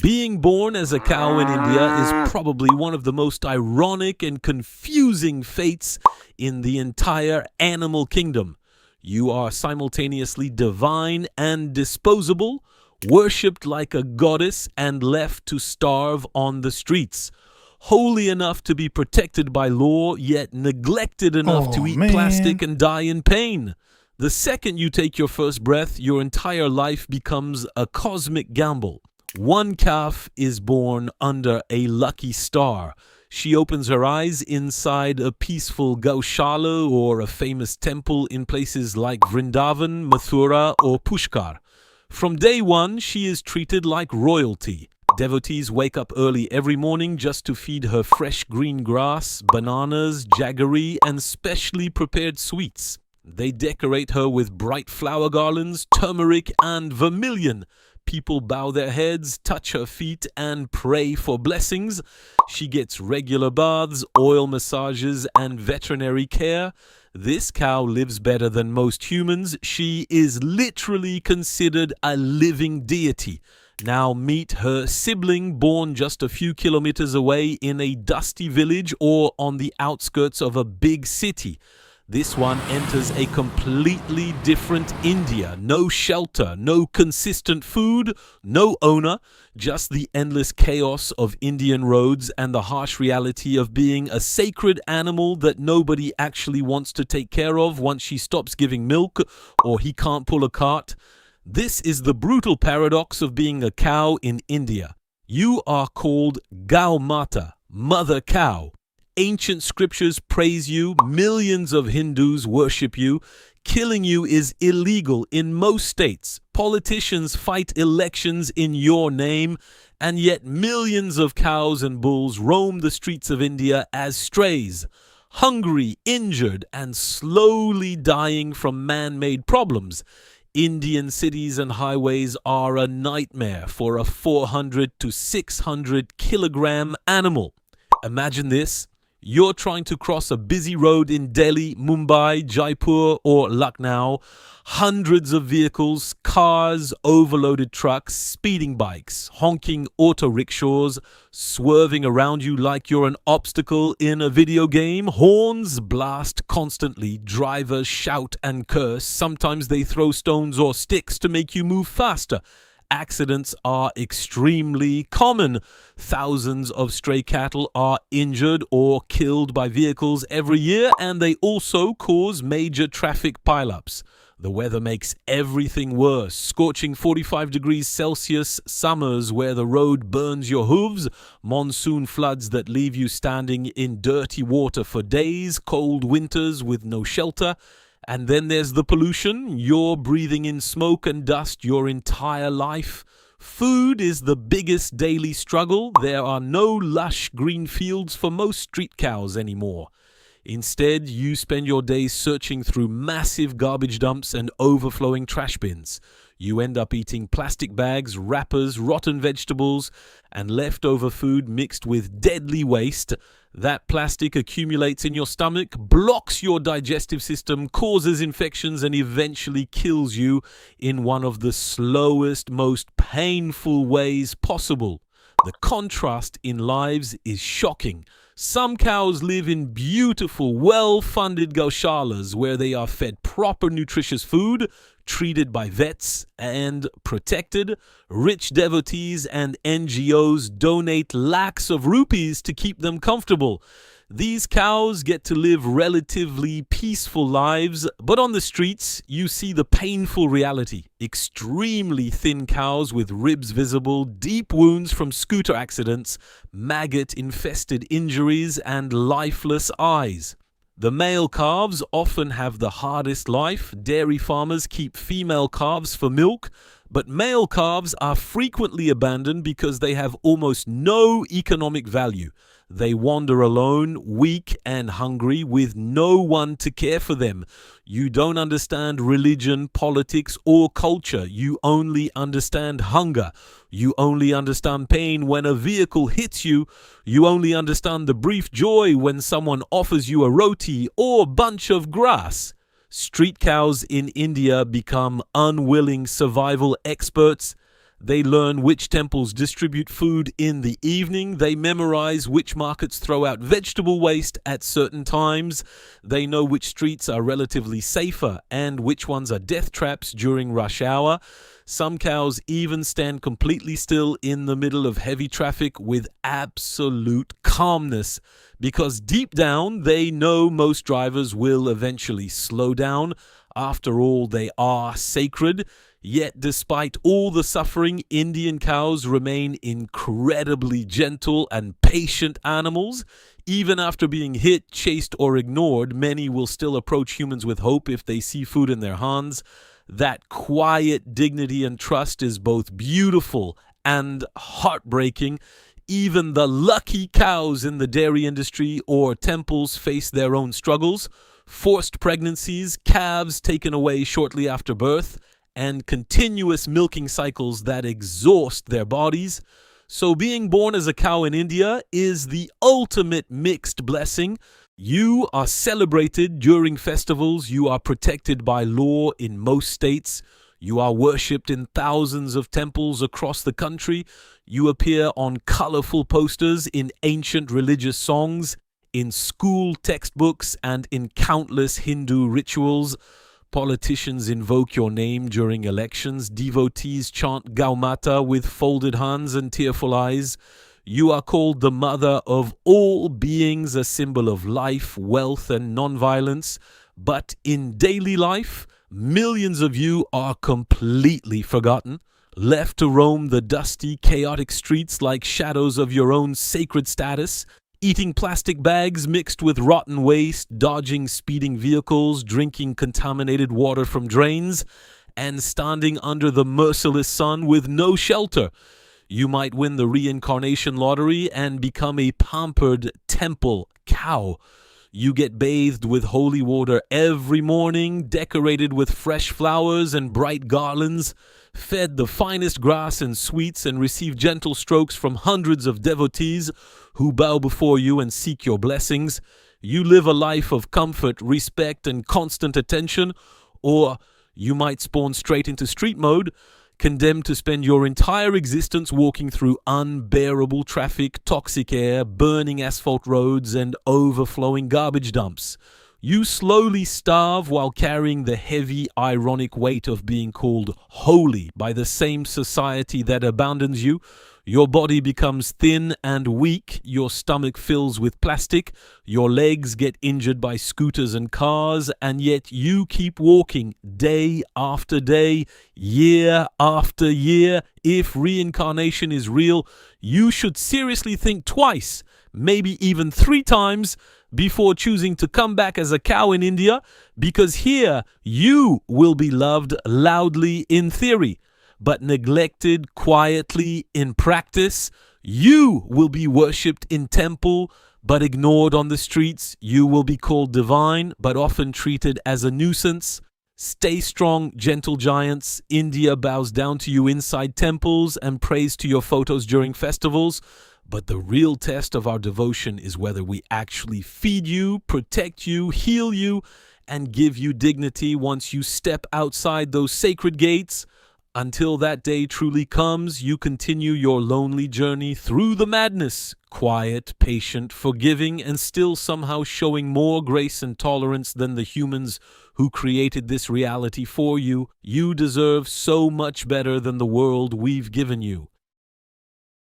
Being born as a cow in India is probably one of the most ironic and confusing fates in the entire animal kingdom. You are simultaneously divine and disposable, worshipped like a goddess and left to starve on the streets. Holy enough to be protected by law, yet neglected enough to eat plastic and die in pain. The second you take your first breath, your entire life becomes a cosmic gamble. One calf is born under a lucky star. She opens her eyes inside a peaceful Gaushala or a famous temple in places like Vrindavan, Mathura or Pushkar. From day one, she is treated like royalty. Devotees wake up early every morning just to feed her fresh green grass, bananas, jaggery, and specially prepared sweets. They decorate her with bright flower garlands, turmeric, and vermilion. People bow their heads, touch her feet, and pray for blessings. She gets regular baths, oil massages, and veterinary care. This cow lives better than most humans. She is literally considered a living deity. Now meet her sibling born just a few kilometers away in a dusty village or on the outskirts of a big city. This one enters a completely different India. No shelter, no consistent food, no owner, just the endless chaos of Indian roads and the harsh reality of being a sacred animal that nobody actually wants to take care of once she stops giving milk or he can't pull a cart. This is the brutal paradox of being a cow in India. You are called Gau Mata, mother cow. Ancient scriptures praise you, millions of Hindus worship you. Killing you is illegal in most states. Politicians fight elections in your name, and yet millions of cows and bulls roam the streets of India as strays, hungry, injured, and slowly dying from man-made problems. Indian cities and highways are a nightmare for a 400 to 600 kilogram animal. Imagine this. You're trying to cross a busy road in Delhi, Mumbai, Jaipur, or Lucknow. Hundreds of vehicles, cars, overloaded trucks, speeding bikes, honking auto rickshaws, swerving around you like you're an obstacle in a video game. Horns blast constantly. Drivers shout and curse. Sometimes they throw stones or sticks to make you move faster. Accidents are extremely common. Thousands of stray cattle are injured or killed by vehicles every year, and they also cause major traffic pileups. The weather makes everything worse. Scorching 45 degrees Celsius summers where the road burns your hooves, monsoon floods that leave you standing in dirty water for days, cold winters with no shelter. And then there's the pollution. You're breathing in smoke and dust your entire life. Food is the biggest daily struggle. There are no lush green fields for most street cows anymore. Instead, you spend your days searching through massive garbage dumps and overflowing trash bins. You end up eating plastic bags, wrappers, rotten vegetables, and leftover food mixed with deadly waste. That plastic accumulates in your stomach, blocks your digestive system, causes infections, and eventually kills you in one of the slowest, most painful ways possible. The contrast in lives is shocking. Some cows live in beautiful, well-funded gaushalas where they are fed proper nutritious food, treated by vets and protected. Rich devotees and NGOs donate lakhs of rupees to keep them comfortable. These cows get to live relatively peaceful lives, but on the streets, you see the painful reality. Extremely thin cows with ribs visible, deep wounds from scooter accidents, maggot-infested injuries, and lifeless eyes. The male calves often have the hardest life. Dairy farmers keep female calves for milk, but male calves are frequently abandoned because they have almost no economic value. They wander alone, weak and hungry, with no one to care for them. You don't understand religion, politics, or culture. You only understand hunger. You only understand pain when a vehicle hits you. You only understand the brief joy when someone offers you a roti or bunch of grass. Street cows in India become unwilling survival experts. They learn which temples distribute food in the evening. They memorize which markets throw out vegetable waste at certain times. They know which streets are relatively safer and which ones are death traps during rush hour. Some cows even stand completely still in the middle of heavy traffic with absolute calmness, because deep down they know most drivers will eventually slow down. After all, they are sacred. Yet, despite all the suffering, Indian cows remain incredibly gentle and patient animals. Even after being hit, chased, or ignored, many will still approach humans with hope if they see food in their hands. That quiet dignity and trust is both beautiful and heartbreaking. Even the lucky cows in the dairy industry or temples face their own struggles: forced pregnancies, calves taken away shortly after birth, and continuous milking cycles that exhaust their bodies. So being born as a cow in India is the ultimate mixed blessing. You are celebrated during festivals. You are protected by law in most states. You are worshipped in thousands of temples across the country. You appear on colorful posters in ancient religious songs, in school textbooks, and in countless Hindu rituals. Politicians invoke your name during elections. Devotees chant Gau Mata with folded hands and tearful eyes. You are called the mother of all beings, a symbol of life, wealth, and non-violence. But in daily life, millions of you are completely forgotten, left to roam the dusty, chaotic streets like shadows of your own sacred status, eating plastic bags mixed with rotten waste, dodging speeding vehicles, drinking contaminated water from drains, and standing under the merciless sun with no shelter. You might win the reincarnation lottery and become a pampered temple cow. You get bathed with holy water every morning, decorated with fresh flowers and bright garlands, fed the finest grass and sweets, and receive gentle strokes from hundreds of devotees who bow before you and seek your blessings. You live a life of comfort, respect, and constant attention. Or you might spawn straight into street mode, condemned to spend your entire existence walking through unbearable traffic, toxic air, burning asphalt roads, and overflowing garbage dumps. You slowly starve while carrying the heavy, ironic weight of being called holy by the same society that abandons you. Your body becomes thin and weak, your stomach fills with plastic, your legs get injured by scooters and cars, and yet you keep walking day after day, year after year. If reincarnation is real, you should seriously think twice, maybe even 3 times, before choosing to come back as a cow in India, because here you will be loved loudly in theory, but neglected quietly in practice. You will be worshipped in temple, but ignored on the streets. You will be called divine, but often treated as a nuisance. Stay strong, gentle giants. India bows down to you inside temples and prays to your photos during festivals. But the real test of our devotion is whether we actually feed you, protect you, heal you, and give you dignity once you step outside those sacred gates. Until that day truly comes, you continue your lonely journey through the madness, quiet, patient, forgiving, and still somehow showing more grace and tolerance than the humans who created this reality for you. You deserve so much better than the world we've given you.